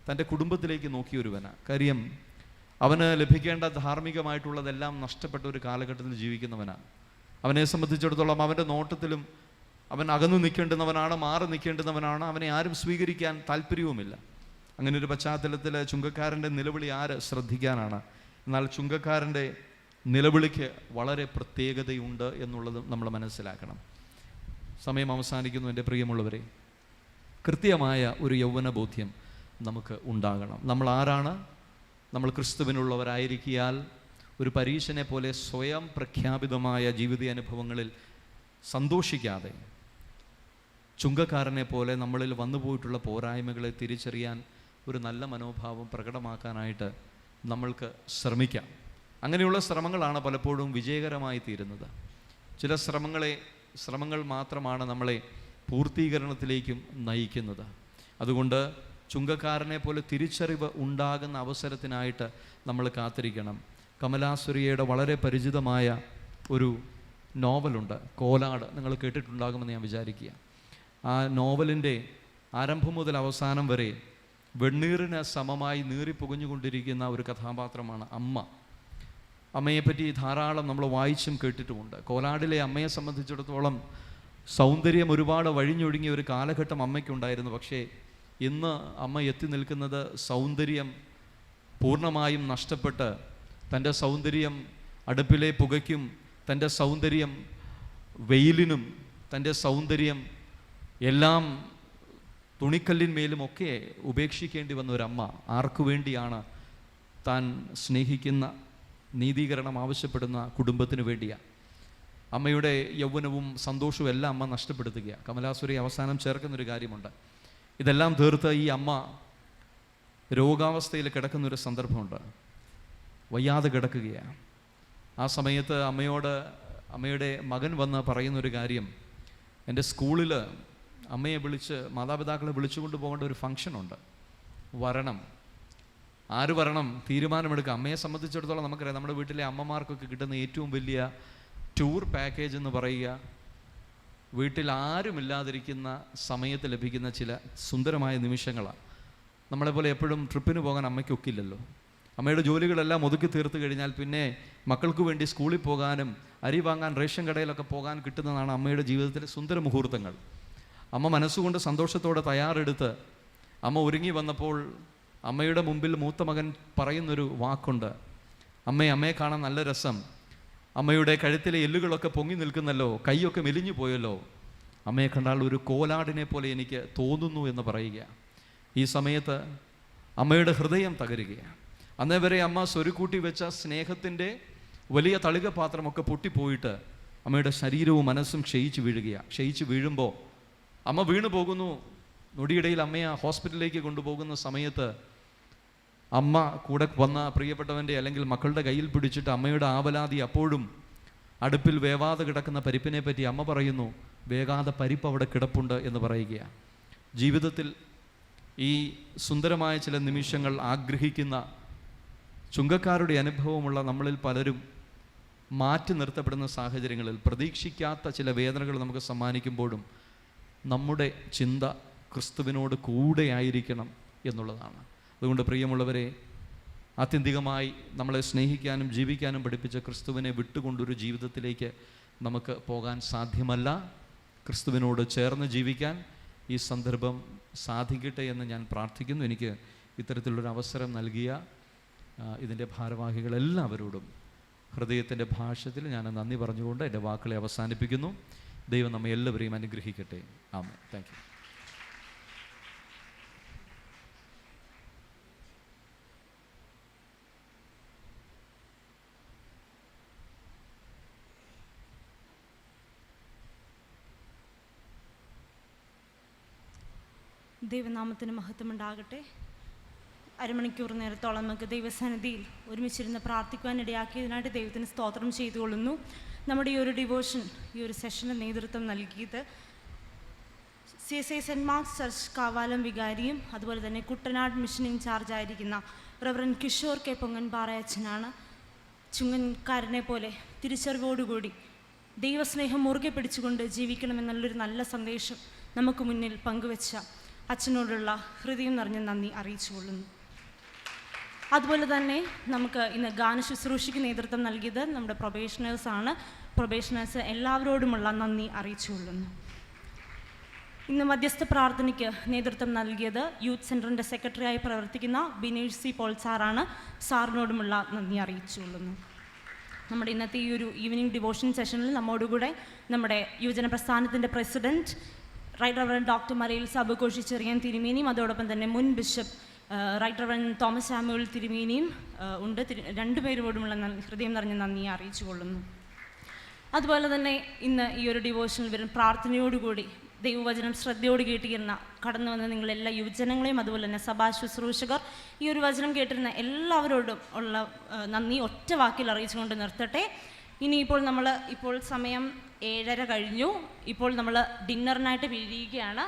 തൻ്റെ കുടുംബത്തിലേക്ക് നോക്കിയൊരുവനാണ്. കാര്യം അവന് ലഭിക്കേണ്ട ധാർമ്മികമായിട്ടുള്ളതെല്ലാം നഷ്ടപ്പെട്ട ഒരു കാലഘട്ടത്തിൽ ജീവിക്കുന്നവനാണ്. അവനെ സംബന്ധിച്ചിടത്തോളം അവൻ്റെ നോട്ടത്തിലും അവൻ അകന്നു നിൽക്കേണ്ടുന്നവനാണ്, മാറി നിൽക്കേണ്ടുന്നവനാണ്. അവനെ ആരും സ്വീകരിക്കാൻ താല്പര്യവുമില്ല. അങ്ങനെ ഒരു പശ്ചാത്തലത്തിൽ ചുങ്കക്കാരൻ്റെ നിലവിളി ആര് ശ്രദ്ധിക്കാനാണ്? എന്നാൽ ചുങ്കക്കാരൻ്റെ നിലവിളിക്ക് വളരെ പ്രത്യേകതയുണ്ട് എന്നുള്ളത് നമ്മൾ മനസ്സിലാക്കണം. സമയം അവസാനിക്കുന്നു എൻ്റെ പ്രിയമുള്ളവരെ. കൃത്യമായ ഒരു യൗവന ബോധ്യം നമുക്ക് ഉണ്ടാകണം. നമ്മൾ ആരാണ്? നമ്മൾ ക്രിസ്തുവിനുള്ളവരായിരിക്കിയാൽ ഒരു പരീശനെ പോലെ സ്വയം പ്രഖ്യാപിതമായ ജീവിതാനുഭവങ്ങളിൽ സന്തോഷിക്കാതെ ചുങ്കക്കാരനെ പോലെ നമ്മളിൽ വന്നുപോയിട്ടുള്ള പോരായ്മകളെ തിരിച്ചറിയാൻ ഒരു നല്ല മനോഭാവം പ്രകടമാക്കാനായിട്ട് നമ്മൾക്ക് ശ്രമിക്കാം. അങ്ങനെയുള്ള ശ്രമങ്ങളാണ് പലപ്പോഴും വിജയകരമായി തീരുന്നത്. ചില ശ്രമങ്ങൾ മാത്രമാണ് നമ്മളെ പൂർത്തീകരണത്തിലേക്കും നയിക്കുന്നത്. അതുകൊണ്ട് ചുങ്കക്കാരനെ പോലെ തിരിച്ചറിവ് ഉണ്ടാകുന്ന അവസരത്തിനായിട്ട് നമ്മൾ കാത്തിരിക്കണം. കമലാസുരിയയുടെ വളരെ പരിചിതമായ ഒരു നോവലുണ്ട്, കോലാട്. നിങ്ങൾ കേട്ടിട്ടുണ്ടാകുമെന്ന് ഞാൻ വിചാരിക്കുക. ആ നോവലിൻ്റെ ആരംഭം മുതൽ അവസാനം വരെ വെണ്ണീറിന് സമമായി നീറിപ്പുകഞ്ഞുകൊണ്ടിരിക്കുന്ന ഒരു കഥാപാത്രമാണ് അമ്മ. അമ്മയെപ്പറ്റി ധാരാളം നമ്മൾ വായിച്ചും കേട്ടിട്ടുമുണ്ട്. കോലാടിലെ അമ്മയെ സംബന്ധിച്ചിടത്തോളം സൗന്ദര്യം ഒരുപാട് വഴിഞ്ഞൊഴുങ്ങിയ ഒരു കാലഘട്ടം അമ്മയ്ക്കുണ്ടായിരുന്നു. പക്ഷേ ഇന്ന് അമ്മ എത്തി നിൽക്കുന്നത് സൗന്ദര്യം പൂർണ്ണമായും നഷ്ടപ്പെട്ട്, തൻ്റെ സൗന്ദര്യം അടുപ്പിലെ പുകയ്ക്കും, തൻ്റെ സൗന്ദര്യം വെയിലിനും, തൻ്റെ സൗന്ദര്യം എല്ലാം തുണിക്കല്ലിന്മേലുമൊക്കെ ഉപേക്ഷിക്കേണ്ടി വന്ന ഒരമ്മ. ആർക്കു വേണ്ടിയാണ്? താൻ സ്നേഹിക്കുന്ന, നീതീകരണം ആവശ്യപ്പെടുന്ന കുടുംബത്തിന് വേണ്ടിയാണ്. അമ്മയുടെ യൗവനവും സന്തോഷവും എല്ലാം അമ്മ നഷ്ടപ്പെടുത്തുകയാണ്. കമലാസുരി അവസാനം ചേർക്കുന്നൊരു കാര്യമുണ്ട്. ഇതെല്ലാം തീർത്ത് ഈ അമ്മ രോഗാവസ്ഥയിൽ കിടക്കുന്നൊരു സന്ദർഭമുണ്ട്. വയ്യാതെ കിടക്കുകയാണ്. ആ സമയത്ത് അമ്മയുടെ മകൻ വന്ന് പറയുന്നൊരു കാര്യം, എൻ്റെ സ്കൂളിൽ അമ്മയെ മാതാപിതാക്കളെ വിളിച്ചുകൊണ്ട് പോകേണ്ട ഒരു ഫംഗ്ഷനുണ്ട്, വരണം. ആര് വരണം? തീരുമാനമെടുക്കുക. അമ്മയെ സംബന്ധിച്ചിടത്തോളം നമുക്കറിയാം, നമ്മുടെ വീട്ടിലെ അമ്മമാർക്കൊക്കെ കിട്ടുന്ന ഏറ്റവും വലിയ ടൂർ പാക്കേജ് എന്ന് പറയുക, വീട്ടിൽ ആരുമില്ലാതിരിക്കുന്ന സമയത്ത് ലഭിക്കുന്ന ചില സുന്ദരമായ നിമിഷങ്ങളാണ്. നമ്മളെപ്പോലെ എപ്പോഴും ട്രിപ്പിന് പോകാൻ അമ്മയ്ക്കൊക്കില്ലല്ലോ. അമ്മയുടെ ജോലികളെല്ലാം ഒതുക്കി തീർത്ത് കഴിഞ്ഞാൽ പിന്നെ മക്കൾക്ക് വേണ്ടി സ്കൂളിൽ പോകാനും അരി വാങ്ങാൻ റേഷൻ കടയിലൊക്കെ പോകാൻ കിട്ടുന്നതാണ് അമ്മയുടെ ജീവിതത്തിലെ സുന്ദര മുഹൂർത്തങ്ങൾ. അമ്മ മനസ്സുകൊണ്ട് സന്തോഷത്തോടെ തയ്യാറെടുത്ത് അമ്മ ഒരുങ്ങി വന്നപ്പോൾ അമ്മയുടെ മുമ്പിൽ മൂത്ത മകൻ പറയുന്നൊരു വാക്കുണ്ട്, അമ്മയെ കാണാൻ നല്ല രസം, അമ്മയുടെ കഴുത്തിലെ എല്ലുകളൊക്കെ പൊങ്ങി നിൽക്കുന്നല്ലോ, കൈയൊക്കെ മെലിഞ്ഞു പോയല്ലോ, അമ്മയെ കണ്ടാൽ ഒരു കോലാടിനെ പോലെ എനിക്ക് തോന്നുന്നു എന്ന് പറയുക. ഈ സമയത്ത് അമ്മയുടെ ഹൃദയം തകരുകയാണ്. അന്നേ വരെ അമ്മ സ്വരുക്കൂട്ടി വെച്ച സ്നേഹത്തിൻ്റെ വലിയ തളിക പാത്രമൊക്കെ പൊട്ടിപ്പോയിട്ട് അമ്മയുടെ ശരീരവും മനസ്സും ക്ഷയിച്ച് വീഴുകയാണ്. ക്ഷയിച്ച് വീഴുമ്പോൾ അമ്മ വീണു പോകുന്നു. നൊടിയിടയിൽ അമ്മയെ ഹോസ്പിറ്റലിലേക്ക് കൊണ്ടുപോകുന്ന സമയത്ത് അമ്മ കൂടെ വന്ന പ്രിയപ്പെട്ടവൻ്റെ അല്ലെങ്കിൽ മക്കളുടെ കയ്യിൽ പിടിച്ചിട്ട് അമ്മയുടെ ആവലാതി അപ്പോഴും അടുപ്പിൽ വേവാതെ കിടക്കുന്ന പരിപ്പിനെ പറ്റി അമ്മ പറയുന്നു, വേകാതെ പരിപ്പ് അവിടെ കിടപ്പുണ്ട് എന്ന് പറയുകയാണ്. ജീവിതത്തിൽ ഈ സുന്ദരമായ ചില നിമിഷങ്ങൾ ആഗ്രഹിക്കുന്ന ചുങ്കക്കാരുടെ അനുഭവമുള്ള നമ്മളിൽ പലരും മാറ്റി നിർത്തപ്പെടുന്ന സാഹചര്യങ്ങളിൽ പ്രതീക്ഷിക്കാത്ത ചില വേദനകൾ നമുക്ക് സമ്മാനിക്കുമ്പോഴും നമ്മുടെ ചിന്ത ക്രിസ്തുവിനോട് കൂടെയായിരിക്കണം എന്നുള്ളതാണ്. അതുകൊണ്ട് പ്രിയമുള്ളവരെ, ആത്യന്തികമായി നമ്മളെ സ്നേഹിക്കാനും ജീവിക്കാനും പഠിപ്പിച്ച ക്രിസ്തുവിനെ വിട്ടുകൊണ്ടൊരു ജീവിതത്തിലേക്ക് നമുക്ക് പോകാൻ സാധ്യമല്ല. ക്രിസ്തുവിനോട് ചേർന്ന് ജീവിക്കാൻ ഈ സന്ദർഭം സാധിക്കട്ടെ എന്ന് ഞാൻ പ്രാർത്ഥിക്കുന്നു. എനിക്ക് ഇത്തരത്തിലുള്ളൊരു അവസരം നൽകിയ ഇതിൻ്റെ ഭാരവാഹികളെല്ലാവരോടും ഹൃദയത്തിൻ്റെ ഭാഷത്തിൽ ഞാൻ നന്ദി പറഞ്ഞുകൊണ്ട് എൻ്റെ വാക്കുകളെ അവസാനിപ്പിക്കുന്നു. ദൈവം നമ്മെ എല്ലാവരെയും അനുഗ്രഹിക്കട്ടെ. ആമേൻ. Thank you. ദൈവനാമത്തിന് മഹത്വമുണ്ടാകട്ടെ. അരമണിക്കൂർ നേരത്തോളം നമുക്ക് ദൈവസന്നിധിയിൽ ഒരുമിച്ചിരുന്ന് പ്രാർത്ഥിക്കുവാനിടയാക്കിയതിനായിട്ട് ദൈവത്തിന് സ്തോത്രം ചെയ്തുകൊള്ളുന്നു. നമ്മുടെ ഈ ഒരു ഡിവോഷൻ, ഈ ഒരു സെഷന് നേതൃത്വം നൽകിയത് CSI saint Mark's church Kavalam വികാരിയും അതുപോലെ തന്നെ കുട്ടനാട് മിഷൻ ഇൻചാർജ് ആയിരിക്കുന്ന റവറൻഡ് കിഷോർ കെ പൊങ്ങൻപാറ അച്ഛനാണ്. ചുങ്കൻകാരനെ പോലെ തിരിച്ചറിവോടുകൂടി ദൈവസ്നേഹം മുറുകെ പിടിച്ചുകൊണ്ട് ജീവിക്കണമെന്നുള്ളൊരു നല്ല സന്ദേശം നമുക്ക് മുന്നിൽ പങ്കുവെച്ച അച്ഛനോടുള്ള ഹൃദയം നിറഞ്ഞ നന്ദി അറിയിച്ചുകൊള്ളുന്നു. അതുപോലെ തന്നെ നമുക്ക് ഇന്ന് ഗാന ശുശ്രൂഷയ്ക്ക് നേതൃത്വം നൽകിയത് നമ്മുടെ പ്രൊബേഷണേഴ്സാണ്. പ്രൊബേഷണേഴ്സ് എല്ലാവരോടുമുള്ള നന്ദി അറിയിച്ചുകൊള്ളുന്നു. ഇന്ന് മധ്യസ്ഥ പ്രാർത്ഥനയ്ക്ക് നേതൃത്വം നൽകിയത് യൂത്ത് സെൻറ്ററിൻ്റെ സെക്രട്ടറിയായി പ്രവർത്തിക്കുന്ന ബിനേഷ് സി പോൾ സാറാണ്. സാറിനോടുമുള്ള നന്ദി അറിയിച്ചുകൊള്ളുന്നു. നമ്മുടെ ഇന്നത്തെ ഈ ഒരു ഈവനിങ് ഡിവോഷൻ സെഷനിൽ നമ്മോടുകൂടെ നമ്മുടെ യുവജന പ്രസ്ഥാനത്തിൻ്റെ പ്രസിഡൻറ്റ് റൈറ്റ് റവറൻഡ് ഡോക്ടർ മലയിൽ സാബുകോശി ചെറിയാൻ തിരുമേനിയും അതോടൊപ്പം തന്നെ മുൻ bishop right reverend Thomas Samuel തിരുമേനിയും ഉണ്ട്. രണ്ടുപേരോടുമുള്ള ഹൃദയം നിറഞ്ഞ നന്ദി അറിയിച്ചുകൊള്ളുന്നു. അതുപോലെ തന്നെ ഇന്ന് ഈ ഒരു ഡിവോഷനിൽ വരും പ്രാർത്ഥനയോടുകൂടി ദൈവവചനം ശ്രദ്ധയോട് കേട്ടിരുന്ന കടന്നു വന്ന നിങ്ങളെല്ലാ യുവജനങ്ങളെയും അതുപോലെ തന്നെ സഭാ ശുശ്രൂഷകർ ഈ ഒരു വചനം കേട്ടിരുന്ന എല്ലാവരോടും ഉള്ള നന്ദി ഒറ്റ വാക്കിൽ അറിയിച്ചുകൊണ്ട് നിർത്തട്ടെ. ഇനിയിപ്പോൾ ഇപ്പോൾ സമയം 7:30 കഴിഞ്ഞു. ഇപ്പോൾ നമ്മൾ ഡിന്നറിനായിട്ട് പിരിയുകയാണ്.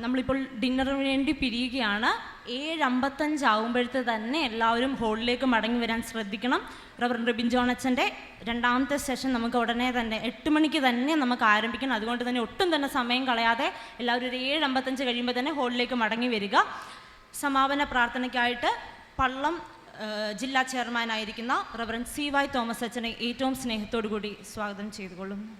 നമ്മളിപ്പോൾ ഡിന്നറിന് വേണ്ടി പിരിയുകയാണ്. 7:55 ആകുമ്പോഴത്തെ തന്നെ എല്ലാവരും ഹോളിലേക്ക് മടങ്ങി വരാൻ ശ്രദ്ധിക്കണം. റവറൻഡ് റിബിൻ ജോൺ അച്ഛൻ്റെ രണ്ടാമത്തെ സെഷൻ നമുക്ക് ഉടനെ തന്നെ 8 മണിക്ക് തന്നെ നമുക്ക് ആരംഭിക്കണം. അതുകൊണ്ട് തന്നെ ഒട്ടും തന്നെ സമയം കളയാതെ എല്ലാവരും ഒരു 7:55 കഴിയുമ്പോൾ തന്നെ ഹോളിലേക്ക് മടങ്ങി വരിക. സമാപന പ്രാർത്ഥനയ്ക്കായിട്ട് പള്ളം ജില്ലാ ചെയർമാനായിരിക്കുന്ന റവറൻഡ് CY തോമസ് അച്ഛനെ ഏറ്റവും സ്നേഹത്തോടു കൂടി സ്വാഗതം ചെയ്തുകൊള്ളുന്നു.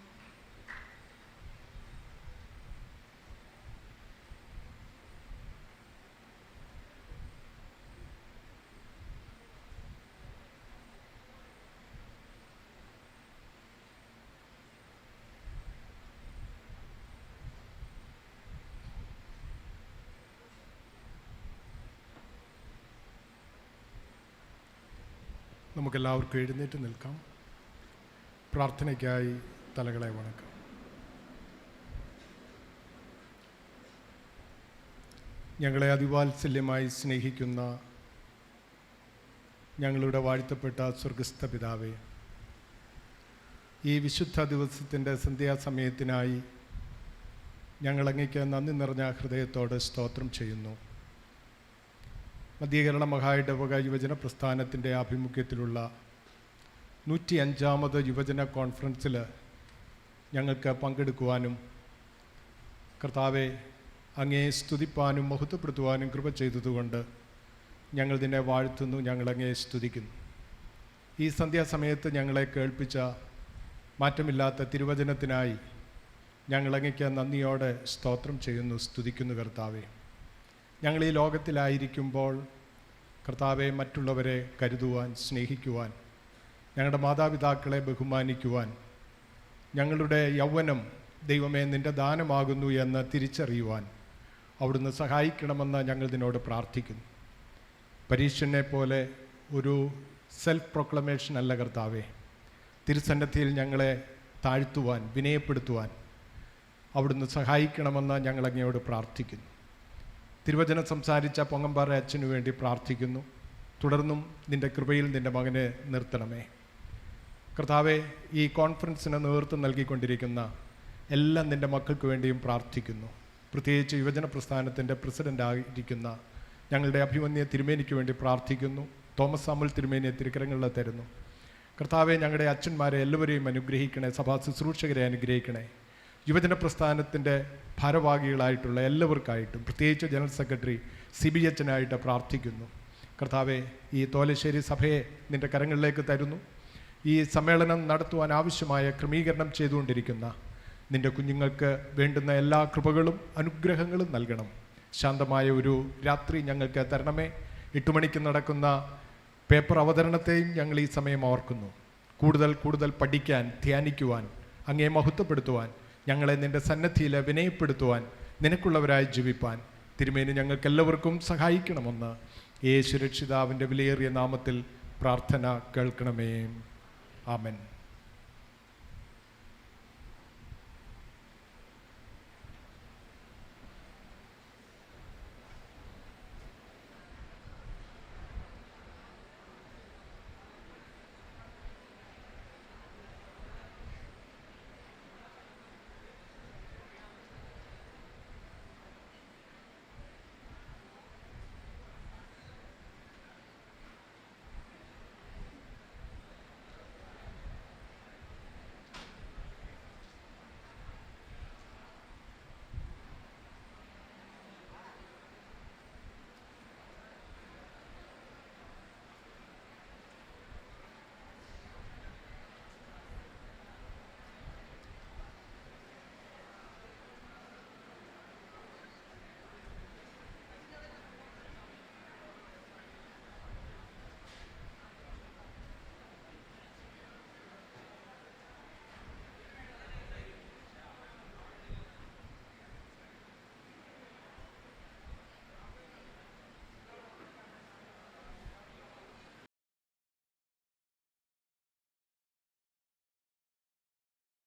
നമുക്കെല്ലാവർക്കും എഴുന്നേറ്റ് നിൽക്കാം. പ്രാർത്ഥനയ്ക്കായി തലകളെ വണക്കാം. ഞങ്ങളെ അതിവാത്സല്യമായി സ്നേഹിക്കുന്ന ഞങ്ങളുടെ വാഴ്ത്തപ്പെട്ട സ്വർഗസ്ഥ പിതാവേ, ഈ വിശുദ്ധ ദിവസത്തിൻ്റെ സന്ധ്യാസമയത്തിനായി ഞങ്ങളങ്ങയ്ക്ക് നന്ദി നിറഞ്ഞ ഹൃദയത്തോടെ സ്തോത്രം ചെയ്യുന്നു. മധ്യകേരള മഹായിടവക യുവജന പ്രസ്ഥാനത്തിൻ്റെ ആഭിമുഖ്യത്തിലുള്ള 105ാമത് യുവജന കോൺഫറൻസിൽ ഞങ്ങൾക്ക് പങ്കെടുക്കുവാനും കർത്താവെ അങ്ങയെ സ്തുതിപ്പാനും മഹത്വപ്പെടുത്തുവാനും കൃപ ചെയ്തതുകൊണ്ട് ഞങ്ങൾ നിന്നെ വാഴ്ത്തുന്നു, ഞങ്ങളങ്ങയെ സ്തുതിക്കുന്നു. ഈ സന്ധ്യാസമയത്ത് ഞങ്ങളെ കേൾപ്പിച്ച മാറ്റമില്ലാത്ത തിരുവചനത്തിനായി ഞങ്ങളങ്ങയ്ക്ക് നന്ദിയോടെ സ്തോത്രം ചെയ്യുന്നു, സ്തുതിക്കുന്നു. കർത്താവെ, ഞങ്ങൾ ഈ ലോകത്തിലായിരിക്കുമ്പോൾ കർത്താവെ മറ്റുള്ളവരെ കരുതുവാൻ, സ്നേഹിക്കുവാൻ, ഞങ്ങളുടെ മാതാപിതാക്കളെ ബഹുമാനിക്കുവാൻ, ഞങ്ങളുടെ യൗവനം ദൈവമേ നിൻ്റെ ദാനമാകുന്നു എന്ന് തിരിച്ചറിയുവാൻ അവിടുന്ന് സഹായിക്കണമെന്ന് ഞങ്ങൾ നിന്നോട് പ്രാർത്ഥിക്കുന്നു. പരീക്ഷനെ പോലെ ഒരു സെൽഫ് പ്രൊക്ലമേഷൻ അല്ല കർത്താവേ. തിരുസന്നിധിയിൽ ഞങ്ങളെ താഴ്ത്തുവാൻ, വിനയപ്പെടുത്തുവാൻ അവിടുന്ന് സഹായിക്കണമെന്ന് ഞങ്ങൾ അങ്ങയോട് പ്രാർത്ഥിക്കുന്നു. തിരുവചനം സംസാരിച്ച പൊങ്ങമ്പാറ അച്ഛനു വേണ്ടി പ്രാർത്ഥിക്കുന്നു. തുടർന്നും നിൻ്റെ കൃപയിൽ നിൻ്റെ മകനെ നിർത്തണമേ കർത്താവെ. ഈ കോൺഫറൻസിന് നേതൃത്വം നൽകിക്കൊണ്ടിരിക്കുന്ന എല്ലാ നിൻ്റെ മക്കൾക്ക് വേണ്ടിയും പ്രാർത്ഥിക്കുന്നു. പ്രത്യേകിച്ച് യുവജന പ്രസ്ഥാനത്തിൻ്റെ പ്രസിഡൻ്റ് ആയിരിക്കുന്ന ഞങ്ങളുടെ അഭിമന്യ തിരുമേനിക്ക് വേണ്ടി പ്രാർത്ഥിക്കുന്നു. തോമസ് സാമുൽ തിരുമേനിയെ തിരുക്കരങ്ങളിൽ തരുന്നു കർത്താവെ. ഞങ്ങളുടെ അച്ഛന്മാരെ എല്ലാവരെയും അനുഗ്രഹിക്കണേ. സഭാ ശുശ്രൂഷകരെ അനുഗ്രഹിക്കണേ. യുവജന പ്രസ്ഥാനത്തിൻ്റെ ഭാരവാഹികളായിട്ടുള്ള എല്ലാവർക്കായിട്ടും പ്രത്യേകിച്ച് ജനറൽ സെക്രട്ടറി CBHനായിട്ട് പ്രാർത്ഥിക്കുന്നു കർത്താവെ. ഈ തോലശ്ശേരി സഭയെ നിൻ്റെ കരങ്ങളിലേക്ക് തരുന്നു. ഈ സമ്മേളനം നടത്തുവാൻ ആവശ്യമായ ക്രമീകരണം ചെയ്തുകൊണ്ടിരിക്കുന്ന നിൻ്റെ കുഞ്ഞുങ്ങൾക്ക് വേണ്ടുന്ന എല്ലാ കൃപകളും അനുഗ്രഹങ്ങളും നൽകണം. ശാന്തമായ ഒരു രാത്രി ഞങ്ങൾക്ക് തരണമേ. 8 മണിക്ക് നടക്കുന്ന പേപ്പർ അവതരണത്തെയും ഞങ്ങൾ ഈ സമയം ഓർക്കുന്നു. കൂടുതൽ പഠിക്കാൻ, ധ്യാനിക്കുവാൻ, അങ്ങേ മഹത്വപ്പെടുത്തുവാൻ, ഞങ്ങളെ നിൻ്റെ സന്നദ്ധിയിൽ വിനയപ്പെടുത്തുവാൻ, നിനക്കുള്ളവരായി ജീവിപ്പാൻ തിരുമേനി ഞങ്ങൾക്കെല്ലാവർക്കും സഹായിക്കണമെന്ന് യേശു രക്ഷിതാവിൻ്റെ വിലയേറിയ നാമത്തിൽ പ്രാർത്ഥന കേൾക്കണമേ. ആമേൻ.